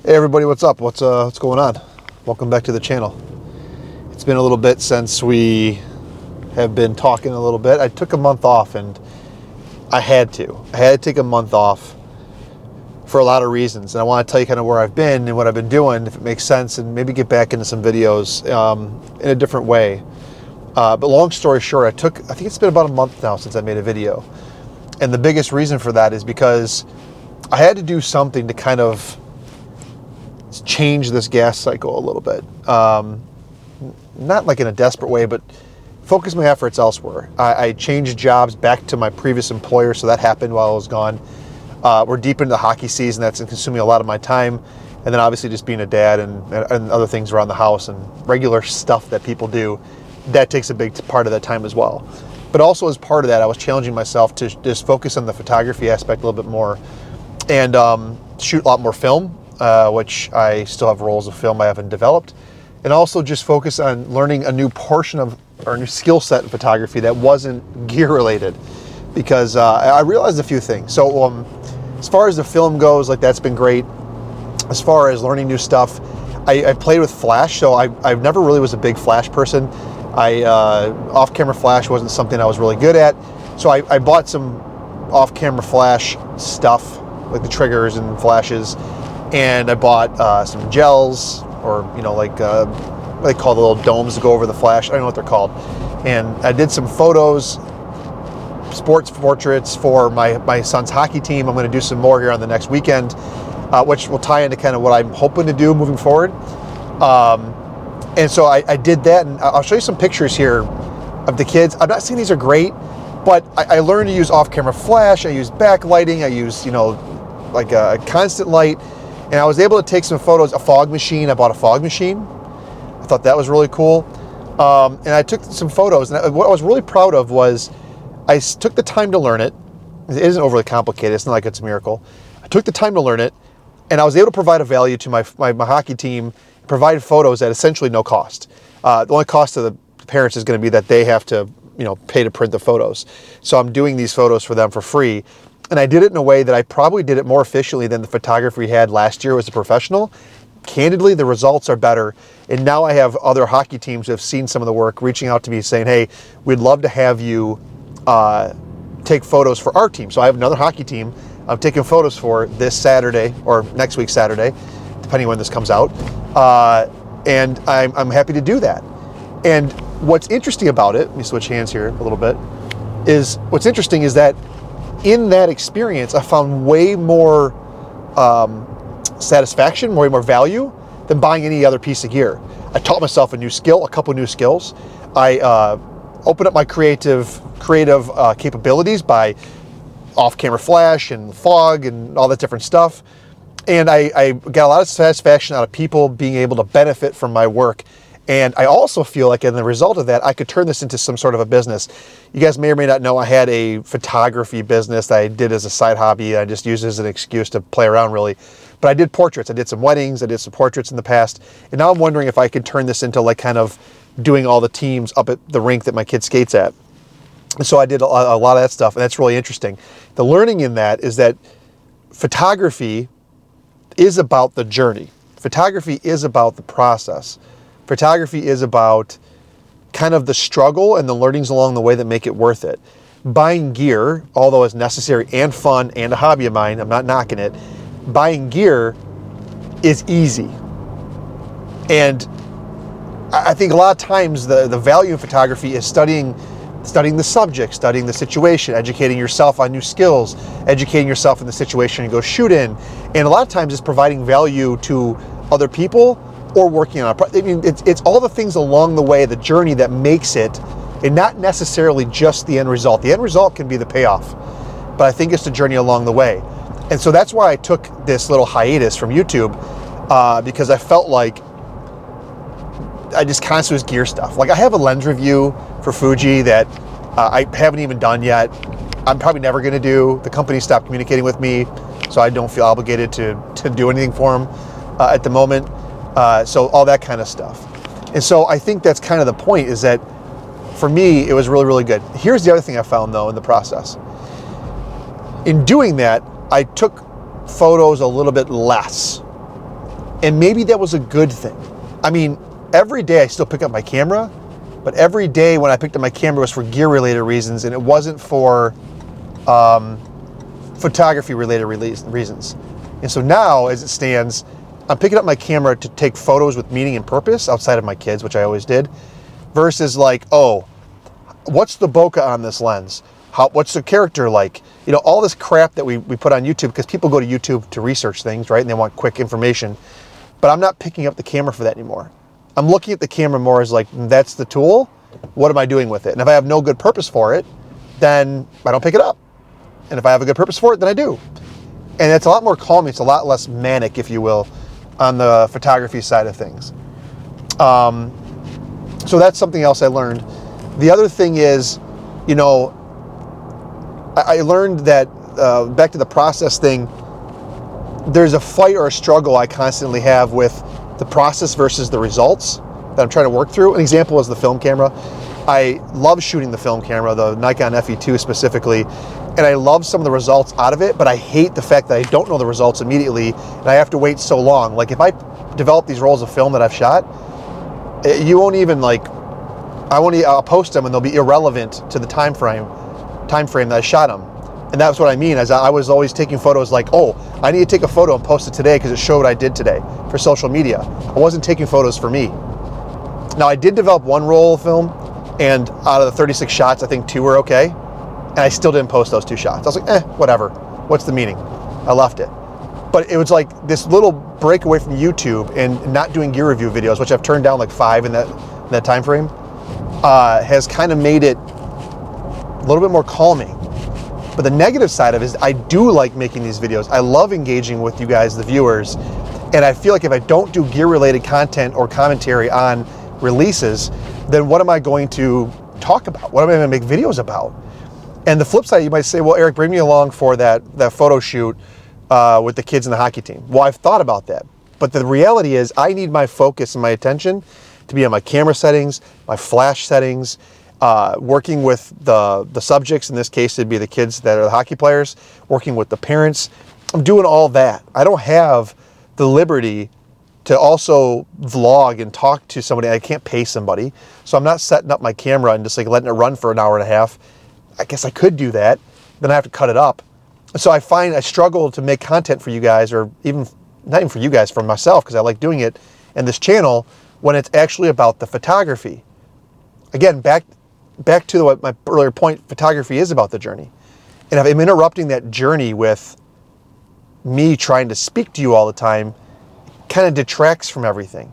Hey everybody, what's up? What's going on? Welcome back to the channel. It's been a little bit since we have been talking a little bit. I took a month off and I had to take a month off for a lot of reasons. And I want to tell you kind of where I've been and what I've been doing, if it makes sense, and maybe get back into some videos in a different way. But long story short, I think it's been about a month now since I made a video. And the biggest reason for that is because I had to do something to kind of change this gas cycle a little bit. Not like in a desperate way, but focus my efforts elsewhere. I changed jobs back to my previous employer, so that happened while I was gone. We're deep into the hockey season. That's consuming a lot of my time. And then obviously just being a dad and other things around the house and regular stuff that people do, that takes a big part of that time as well. But also as part of that, I was challenging myself to just focus on the photography aspect a little bit more and shoot a lot more film, which I still have rolls of film I haven't developed, and also just focus on learning a new portion of, or a new skill set in photography that wasn't gear related, because I realized a few things. So as far as the film goes, like that's been great. As far as learning new stuff, I played with flash, so I never really was a big flash person. Off-camera flash wasn't something I was really good at, so I bought some off-camera flash stuff, like the triggers and flashes, and I bought some gels, or like what they call the little domes to go over the flash. I don't know what they're called. And I did some photos, sports portraits for my son's hockey team. I'm going to do some more here on the next weekend, which will tie into kind of what I'm hoping to do moving forward. And so I did that, and I'll show you some pictures here of the kids. I'm not saying these are great, but I learned to use off-camera flash. I use backlighting. I use like a constant light. And I was able to take some photos, a fog machine. I bought a fog machine. I thought that was really cool. And I took some photos. And what I was really proud of was I took the time to learn it. It isn't overly complicated. It's not like it's a miracle. I took the time to learn it. And I was able to provide a value to my hockey team, provide photos at essentially no cost. The only cost to the parents is going to be that they have to pay to print the photos. So I'm doing these photos for them for free. And I did it in a way that I probably did it more efficiently than the photographer we had last year as a professional. Candidly, the results are better. And now I have other hockey teams who have seen some of the work reaching out to me saying, hey, we'd love to have you take photos for our team. So I have another hockey team I'm taking photos for this Saturday, or next week Saturday, depending when this comes out. And I'm happy to do that. And what's interesting about it, let me switch hands here a little bit, is what's interesting is that in that experience, I found way more satisfaction, way more value than buying any other piece of gear. I taught myself a new skill, a couple new skills. I opened up my creative capabilities by off-camera flash and fog and all that different stuff. And I got a lot of satisfaction out of people being able to benefit from my work. And I also feel like in the result of that, I could turn this into some sort of a business. You guys may or may not know I had a photography business that I did as a side hobby. I just used it as an excuse to play around, really. But I did portraits. I did some weddings. I did some portraits in the past. And now I'm wondering if I could turn this into like kind of doing all the teams up at the rink that my kid skates at. And so I did a lot of that stuff, and that's really interesting. The learning in that is that photography is about the journey. Photography is about the process. Photography is about kind of the struggle and the learnings along the way that make it worth it. Buying gear, although it's necessary and fun and a hobby of mine, I'm not knocking it, buying gear is easy. And I think a lot of times the value of photography is studying the subject, studying the situation, educating yourself on new skills, educating yourself in the situation you go shoot in. And a lot of times it's providing value to other people or working on I mean, it's all the things along the way, the journey that makes it, and not necessarily just the end result. The end result can be the payoff, but I think it's the journey along the way. And so that's why I took this little hiatus from YouTube, because I felt like I just constantly was gear stuff. Like I have a lens review for Fuji that I haven't even done yet. I'm probably never going to do. The company stopped communicating with me, so I don't feel obligated to do anything for them at the moment. So all that kind of stuff. And so I think that's kind of the point, is that for me, it was really, really good. Here's the other thing I found though in the process. In doing that, I took photos a little bit less And maybe that was a good thing. I mean, every day I still pick up my camera, but every day when I picked up my camera was for gear-related reasons, and it wasn't for photography-related reasons. And so now, as it stands, I'm picking up my camera to take photos with meaning and purpose outside of my kids, which I always did, versus like, oh, what's the bokeh on this lens? What's the character like? You know, all this crap that we put on YouTube, because people go to YouTube to research things, right? And they want quick information. But I'm not picking up the camera for that anymore. I'm looking at the camera more as like, that's the tool. What am I doing with it? And if I have no good purpose for it, then I don't pick it up. And if I have a good purpose for it, then I do. And it's a lot more calming. It's a lot less manic, if you will, on the photography side of things. So that's something else I learned. The other thing is, you know, I learned that, back to the process thing, there's a fight or a struggle I constantly have with the process versus the results that I'm trying to work through. An example is the film camera. I love shooting the film camera, the Nikon FE2 specifically, and I love some of the results out of it, but I hate the fact that I don't know the results immediately and I have to wait so long. Like if I develop these rolls of film that I've shot, you won't even like, I'll post them and they'll be irrelevant to the time frame that I shot them. And that's what I mean, as I was always taking photos like, oh, I need to take a photo and post it today because it showed what I did today for social media. I wasn't taking photos for me. Now I did develop one roll of film, and out of the 36 shots, I think 2 were okay. And I still didn't post those 2 shots. I was like, whatever. What's the meaning? I left it. But it was like this little break away from YouTube and not doing gear review videos, which I've turned down like 5 in that time frame, has kind of made it a little bit more calming. But the negative side of it is I do like making these videos. I love engaging with you guys, the viewers. And I feel like if I don't do gear-related content or commentary on releases, then what am I going to talk about? What am I going to make videos about? And the flip side, you might say, well, Eric, bring me along for that photo shoot with the kids in the hockey team. Well, I've thought about that. But the reality is I need my focus and my attention to be on my camera settings, my flash settings, working with the subjects. In this case, it'd be the kids that are the hockey players, working with the parents. I'm doing all that. I don't have the liberty to also vlog and talk to somebody. I can't pay somebody. So I'm not setting up my camera and just like letting it run for an hour and a half. I guess I could do that. Then I have to cut it up. So I find I struggle to make content for you guys, or even not even for you guys, for myself, because I like doing it in this channel when it's actually about the photography. Again, back to what my earlier point, photography is about the journey. And if I'm interrupting that journey with me trying to speak to you all the time, it kind of detracts from everything.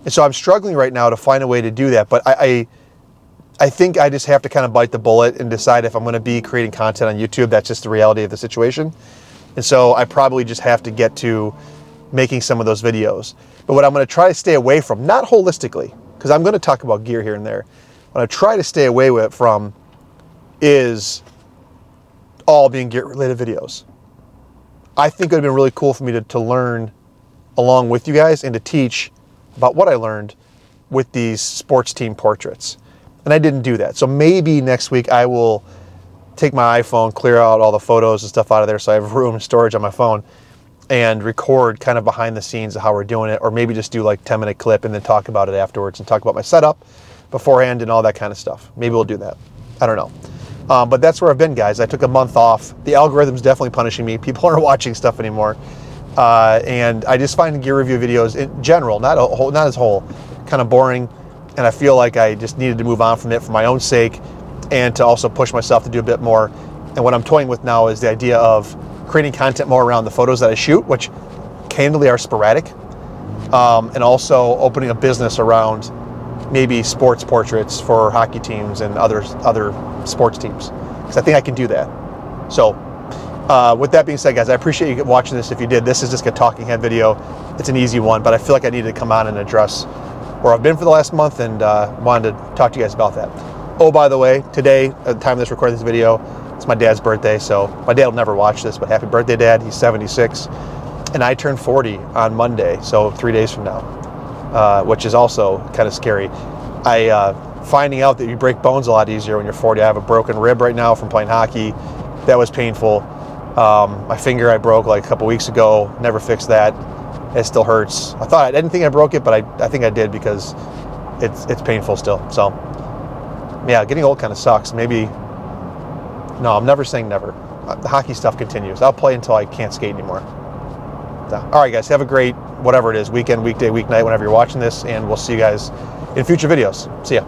And so I'm struggling right now to find a way to do that. But I think I just have to kind of bite the bullet and decide if I'm going to be creating content on YouTube. That's just the reality of the situation. And so I probably just have to get to making some of those videos. But what I'm going to try to stay away from, not holistically, because I'm going to talk about gear here and there, what I try to stay away from is all being gear-related videos. I think it would have been really cool for me to learn along with you guys and to teach about what I learned with these sports team portraits. And I didn't do that. So maybe next week I will take my iPhone, clear out all the photos and stuff out of there so I have room and storage on my phone, and record kind of behind the scenes of how we're doing it, or maybe just do like 10-minute clip and then talk about it afterwards and talk about my setup beforehand and all that kind of stuff. Maybe we'll do that. I don't know. But that's where I've been, guys. I took a month off. The algorithm's definitely punishing me. People aren't watching stuff anymore. And I just find gear review videos in general, not as whole, kind of boring. And I feel like I just needed to move on from it for my own sake and to also push myself to do a bit more. And what I'm toying with now is the idea of creating content more around the photos that I shoot, which candidly are sporadic. And also opening a business around maybe sports portraits for hockey teams and other sports teams, because I think I can do that. So with that being said, guys, I appreciate you watching this. If you did, this is just a talking head video. It's an easy one, but I feel like I needed to come on and address where I've been for the last month, and wanted to talk to you guys about that. Oh, by the way, today, at the time of this recording this video, it's my dad's birthday, so my dad will never watch this, but happy birthday, Dad. He's 76, and I turned 40 on Monday, so 3 days from now, which is also kind of scary. Finding out that you break bones a lot easier when you're 40. I have a broken rib right now from playing hockey. That was painful. My finger I broke like a couple weeks ago, never fixed that. It still hurts. I didn't think I broke it, but I think I did because it's painful still. So yeah, getting old kind of sucks. Maybe, no, I'm never saying never. The hockey stuff continues. I'll play until I can't skate anymore. So, all right, guys, have a great, whatever it is, weekend, weekday, weeknight, whenever you're watching this, and we'll see you guys in future videos. See ya.